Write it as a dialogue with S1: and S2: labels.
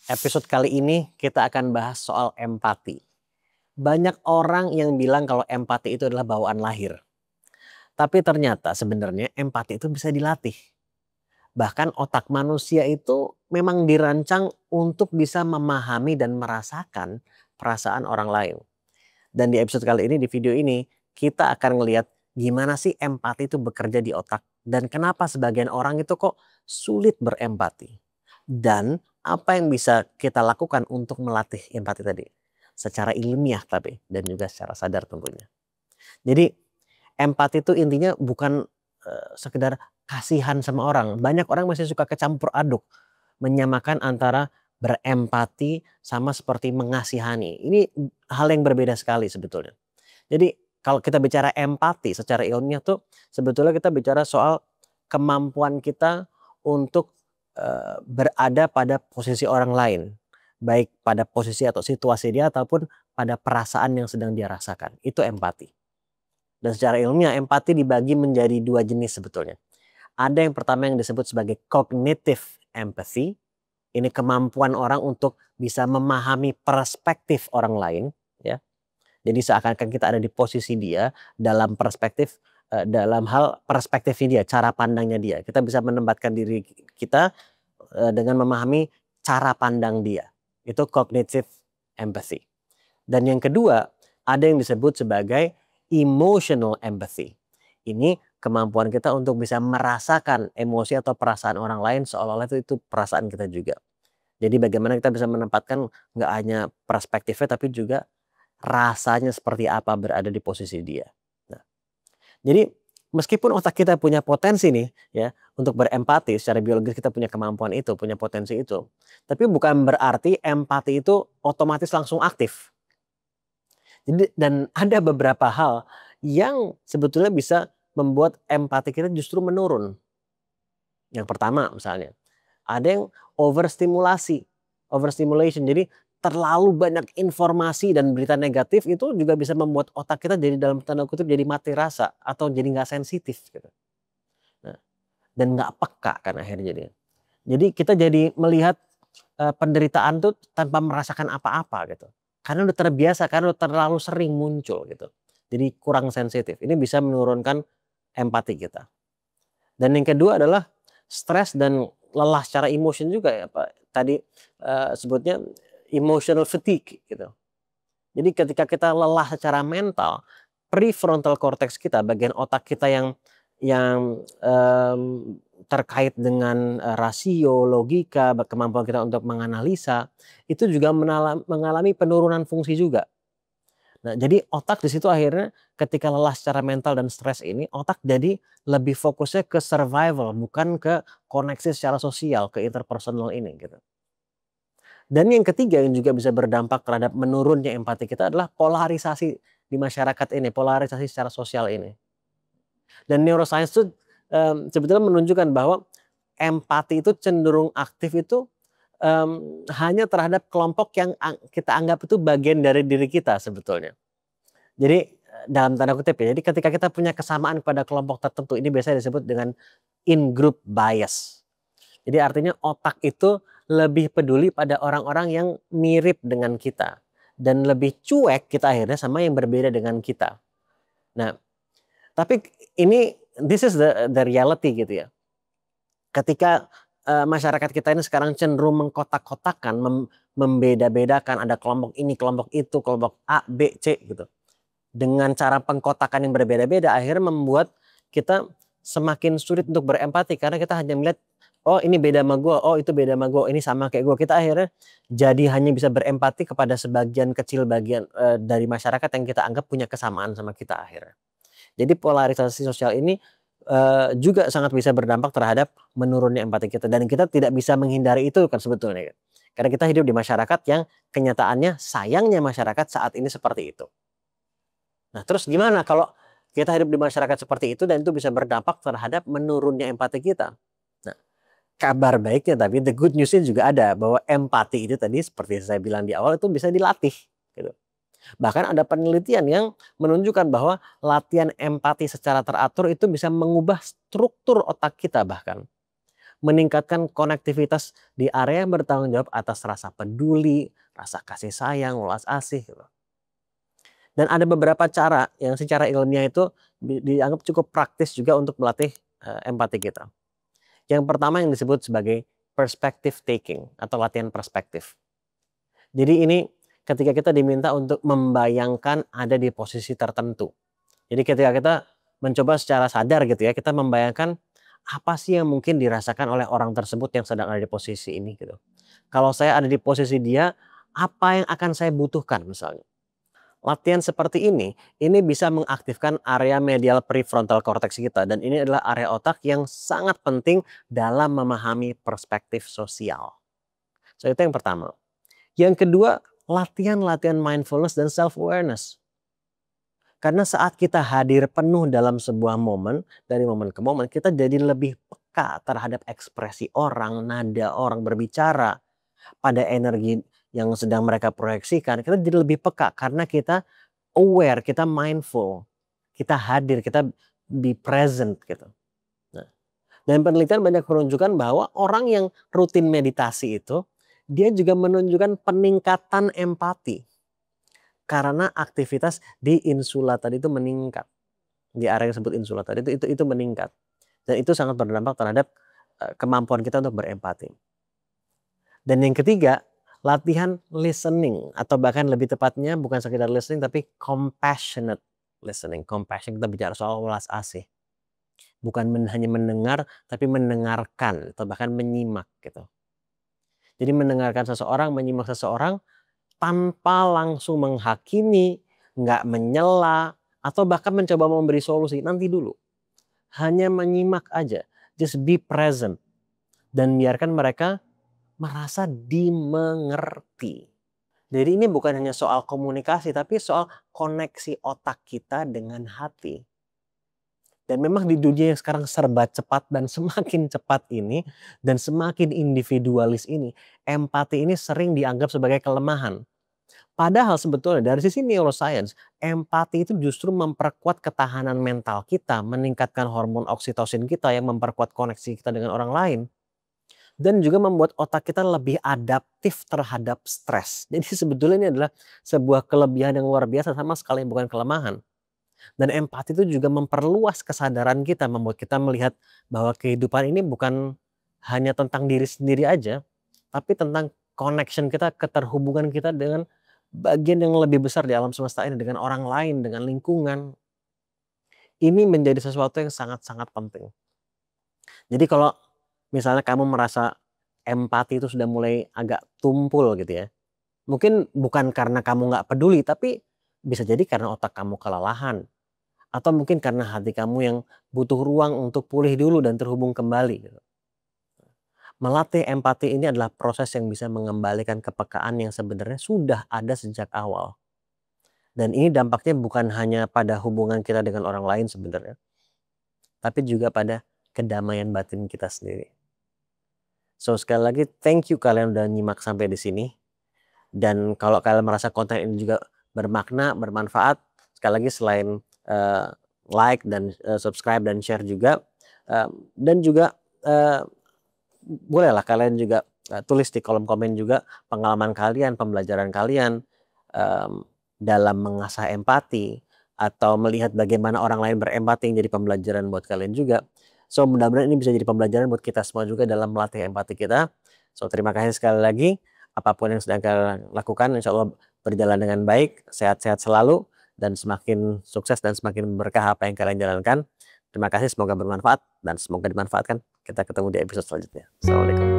S1: Episode kali ini kita akan bahas soal empati. Banyak orang yang bilang kalau empati itu adalah bawaan lahir. Tapi ternyata sebenarnya empati itu bisa dilatih. Bahkan otak manusia itu memang dirancang untuk bisa memahami dan merasakan perasaan orang lain. Dan di episode kali ini, di video ini, kita akan ngelihat gimana sih empati itu bekerja di otak. Dan kenapa sebagian orang itu kok sulit berempati. Dan apa yang bisa kita lakukan untuk melatih empati tadi. Secara ilmiah tapi, dan juga secara sadar tentunya. Jadi empati itu intinya bukan sekedar kasihan sama orang. Banyak orang masih suka kecampur aduk. Menyamakan antara berempati sama seperti mengasihani. Ini hal yang berbeda sekali sebetulnya. Jadi kalau kita bicara empati secara ilmiah tuh sebetulnya kita bicara soal kemampuan kita untuk berada pada posisi orang lain. Baik pada posisi atau situasi dia ataupun pada perasaan yang sedang dia rasakan. Itu empati. Dan secara ilmiah empati dibagi menjadi dua jenis sebetulnya. Ada yang pertama yang disebut sebagai cognitive empathy. Ini kemampuan orang untuk bisa memahami perspektif orang lain. Ya. Jadi seakan-akan kita ada di posisi dia dalam perspektif, dalam hal perspektifnya dia, cara pandangnya dia. Kita bisa menempatkan diri kita dengan memahami cara pandang dia. Itu cognitive empathy. Dan yang kedua, ada yang disebut sebagai emotional empathy. Ini kemampuan kita untuk bisa merasakan emosi atau perasaan orang lain seolah-olah itu perasaan kita juga. Jadi bagaimana kita bisa menempatkan nggak hanya perspektifnya tapi juga rasanya seperti apa berada di posisi dia. Nah, jadi meskipun otak kita punya potensi nih ya untuk berempati, secara biologis kita punya kemampuan itu, punya potensi itu. Tapi bukan berarti empati itu otomatis langsung aktif. Jadi dan ada beberapa hal yang sebetulnya bisa membuat empati kita justru menurun. Yang pertama misalnya, ada yang overstimulation. Jadi terlalu banyak informasi dan berita negatif itu juga bisa membuat otak kita jadi dalam tanda kutip jadi mati rasa atau jadi nggak sensitif gitu. Nah, dan nggak peka kan akhirnya jadi. Jadi kita jadi melihat penderitaan tuh tanpa merasakan apa-apa gitu. Karena udah terbiasa, karena udah terlalu sering muncul gitu. Jadi kurang sensitif. Ini bisa menurunkan empati kita. Dan yang kedua adalah stres dan lelah secara emotion juga ya Pak. Tadi sebutnya emotional fatigue gitu. Jadi ketika kita lelah secara mental, prefrontal cortex kita, bagian otak kita yang terkait dengan rasio, logika, kemampuan kita untuk menganalisa, itu juga mengalami penurunan fungsi juga. Nah, jadi otak di situ akhirnya ketika lelah secara mental dan stres ini, otak jadi lebih fokusnya ke survival, bukan ke koneksi secara sosial, ke interpersonal ini gitu. Dan yang ketiga yang juga bisa berdampak terhadap menurunnya empati kita adalah polarisasi di masyarakat ini, polarisasi secara sosial ini. Dan neuroscience itu sebetulnya menunjukkan bahwa empati itu cenderung aktif itu hanya terhadap kelompok yang kita anggap itu bagian dari diri kita sebetulnya. Jadi dalam tanda kutip ya, jadi ketika kita punya kesamaan pada kelompok tertentu, ini biasanya disebut dengan in-group bias. Jadi artinya otak itu lebih peduli pada orang-orang yang mirip dengan kita. Dan lebih cuek kita akhirnya sama yang berbeda dengan kita. Nah, tapi ini, this is the reality gitu ya. Ketika masyarakat kita ini sekarang cenderung mengkotak-kotakan, membeda-bedakan, ada kelompok ini, kelompok itu, kelompok A, B, C gitu. Dengan cara pengkotakan yang berbeda-beda akhirnya membuat kita semakin sulit untuk berempati karena kita hanya melihat oh ini beda sama gue, oh itu beda sama gue, ini sama kayak gue. Kita akhirnya jadi hanya bisa berempati kepada sebagian kecil bagian dari masyarakat yang kita anggap punya kesamaan sama kita akhirnya. Jadi polarisasi sosial ini juga sangat bisa berdampak terhadap menurunnya empati kita dan kita tidak bisa menghindari itu kan sebetulnya. Karena kita hidup di masyarakat yang kenyataannya sayangnya masyarakat saat ini seperti itu. Nah, terus gimana kalau kita hidup di masyarakat seperti itu dan itu bisa berdampak terhadap menurunnya empati kita? Nah, kabar baiknya tapi the good newsnya juga ada bahwa empati itu tadi seperti saya bilang di awal itu bisa dilatih. Gitu. Bahkan ada penelitian yang menunjukkan bahwa latihan empati secara teratur itu bisa mengubah struktur otak kita bahkan. meningkatkan konektivitas di area yang bertanggung jawab atas rasa peduli, rasa kasih sayang, welas asih gitu. Dan ada beberapa cara yang secara ilmiah itu dianggap cukup praktis juga untuk melatih empati kita. Yang pertama yang disebut sebagai perspective taking atau latihan perspektif. Jadi ini ketika kita diminta untuk membayangkan ada di posisi tertentu. Jadi ketika kita mencoba secara sadar gitu ya, kita membayangkan apa sih yang mungkin dirasakan oleh orang tersebut yang sedang ada di posisi ini gitu. Kalau saya ada di posisi dia, apa yang akan saya butuhkan misalnya. Latihan seperti ini bisa mengaktifkan area medial prefrontal cortex kita dan ini adalah area otak yang sangat penting dalam memahami perspektif sosial. So itu yang pertama. Yang kedua, latihan-latihan mindfulness dan self-awareness. Karena saat kita hadir penuh dalam sebuah momen, dari momen ke momen, kita jadi lebih peka terhadap ekspresi orang, nada orang berbicara, pada energi yang sedang mereka proyeksikan, kita jadi lebih peka karena kita aware, kita mindful, kita hadir, kita be present gitu. Nah, dan penelitian banyak menunjukkan bahwa orang yang rutin meditasi itu, dia juga menunjukkan peningkatan empati. Karena aktivitas di insula tadi itu meningkat. Di area yang disebut insula tadi itu meningkat. Dan itu sangat berdampak terhadap kemampuan kita untuk berempati. Dan yang ketiga, latihan listening atau bahkan lebih tepatnya bukan sekedar listening tapi compassionate listening. Compassion kita bicara soal welas asih. Bukan hanya mendengar tapi mendengarkan atau bahkan menyimak gitu. Jadi mendengarkan seseorang, menyimak seseorang tanpa langsung menghakimi, nggak menyela, atau bahkan mencoba memberi solusi. Nanti dulu. Hanya menyimak aja. Just be present. Dan biarkan mereka merasa dimengerti. Jadi ini bukan hanya soal komunikasi, tapi soal koneksi otak kita dengan hati. Dan memang di dunia yang sekarang serba cepat dan semakin cepat ini, dan semakin individualis ini, empati ini sering dianggap sebagai kelemahan. Padahal sebetulnya dari sisi neuroscience, empati itu justru memperkuat ketahanan mental kita, meningkatkan hormon oksitosin kita yang memperkuat koneksi kita dengan orang lain. Dan juga membuat otak kita lebih adaptif terhadap stres. Jadi sebetulnya ini adalah sebuah kelebihan yang luar biasa sama sekali bukan kelemahan. Dan empati itu juga memperluas kesadaran kita, membuat kita melihat bahwa kehidupan ini bukan hanya tentang diri sendiri aja, tapi tentang connection kita, keterhubungan kita dengan bagian yang lebih besar di alam semesta ini, dengan orang lain, dengan lingkungan. Ini menjadi sesuatu yang sangat-sangat penting. Jadi kalau misalnya kamu merasa empati itu sudah mulai agak tumpul gitu ya, mungkin bukan karena kamu nggak peduli, tapi bisa jadi karena otak kamu kelelahan. Atau mungkin karena hati kamu yang butuh ruang untuk pulih dulu dan terhubung kembali. Gitu. Melatih empati ini adalah proses yang bisa mengembalikan kepekaan yang sebenarnya sudah ada sejak awal. Dan ini dampaknya bukan hanya pada hubungan kita dengan orang lain sebenarnya. Tapi juga pada kedamaian batin kita sendiri. So sekali lagi thank you kalian udah nyimak sampai di sini. Dan kalau kalian merasa konten ini juga bermakna, bermanfaat, sekali lagi selain like dan subscribe dan share juga, dan juga bolehlah kalian juga tulis di kolom komen juga pengalaman kalian, pembelajaran kalian dalam mengasah empati atau melihat bagaimana orang lain berempati yang jadi pembelajaran buat kalian juga. So mudah-mudahan ini bisa jadi pembelajaran buat kita semua juga dalam melatih empati kita. So terima kasih sekali lagi. Apapun yang sedang kalian lakukan insya Allah berjalan dengan baik, sehat-sehat selalu, dan semakin sukses dan semakin berkah apa yang kalian jalankan. Terima kasih, semoga bermanfaat dan semoga dimanfaatkan. Kita ketemu di episode selanjutnya. Assalamualaikum.